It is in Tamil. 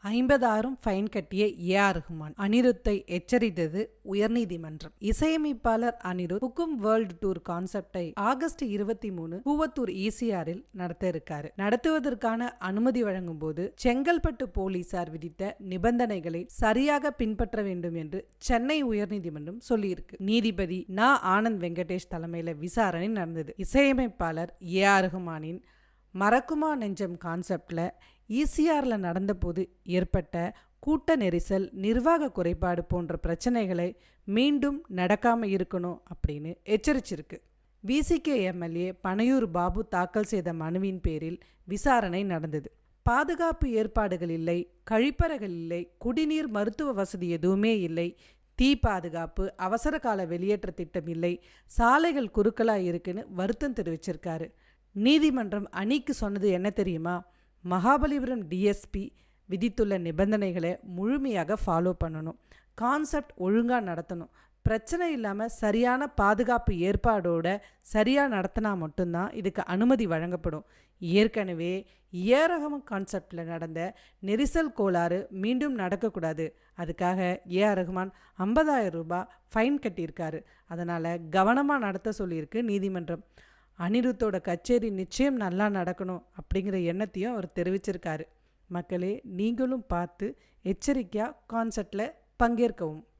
50,000 ஃபைன் கட்டிய ஏ.ஆர். ரஹ்மான் அனிருத்தை எச்சரித்தது உயர்நீதிமன்றம். இசையமைப்பாளர் அனிருத் ஹுக்கும் வேர்ல்ட் டூர் கான்செப்டை ஆகஸ்ட் 23 கூவத்தூர் ஈசிஆரில் நடத்த இருக்காரு. நடத்துவதற்கான அனுமதி வழங்கும் போது செங்கல்பட்டு போலீசார் விதித்த நிபந்தனைகளை சரியாக பின்பற்ற வேண்டும் என்று சென்னை உயர்நீதிமன்றம் சொல்லியிருக்கு. நீதிபதி நா. ஆனந்த் வெங்கடேஷ் தலைமையில விசாரணை நடந்தது. இசையமைப்பாளர் ஏ.ஆர். ரஹ்மானின் மறக்குமா நெஞ்சம் கான்செப்ட்ல ஈசிஆர்ல நடந்தபோது ஏற்பட்ட கூட்ட நெரிசல், நிர்வாக குறைபாடு போன்ற பிரச்சனைகளை மீண்டும் நடக்காம இருக்கணும் அப்படின்னு எச்சரிச்சிருக்கு. விசிகே எம்எல்ஏ பனையூர் பாபு தாக்கல் செய்த மனுவின் பேரில் விசாரணை நடந்தது. பாதுகாப்பு ஏற்பாடுகள் இல்லை, கழிப்பறைகள் இல்லை, குடிநீர் மருத்துவ வசதி எதுவுமே இல்லை, தீ பாதுகாப்பு, அவசர கால வெளியேற்ற திட்டம் இல்லை, சாலைகள் குறுக்கலா இருக்குன்னு வருத்தம் தெரிவிச்சிருக்காரு. நீதிமன்றம் அணிக்கு சொன்னது என்ன தெரியுமா? மகாபலிபுரம் டிஎஸ்பி விதித்துள்ள நிபந்தனைகளை முழுமையாக ஃபாலோ பண்ணணும், கான்செப்ட் ஒழுங்காக நடத்தணும், பிரச்சனை இல்லாமல் சரியான பாதுகாப்பு ஏற்பாடோட சரியாக நடத்தினா மட்டும்தான் இதுக்கு அனுமதி வழங்கப்படும். ஏற்கனவே ஏ.ஆர். ரஹ்மான் கான்செப்டில் நடந்த நெரிசல் கோளாறு மீண்டும் நடக்கக்கூடாது. அதுக்காக ஏ.ஆர். ரஹ்மான் 50,000 ரூபாய் ஃபைன் கட்டியிருக்காரு. அதனால் கவனமாக நடத்த சொல்லியிருக்கு நீதிமன்றம். அனிருத்தோட கச்சேரி நிச்சயம் நல்லா நடக்கணும் அப்படிங்கிற எண்ணத்தையும் அவர் தெரிவிச்சிருக்காரு. மக்களே, நீங்களும் பார்த்து எச்சரிக்கையாக கான்செர்ட்டில் பங்கேற்கவும்.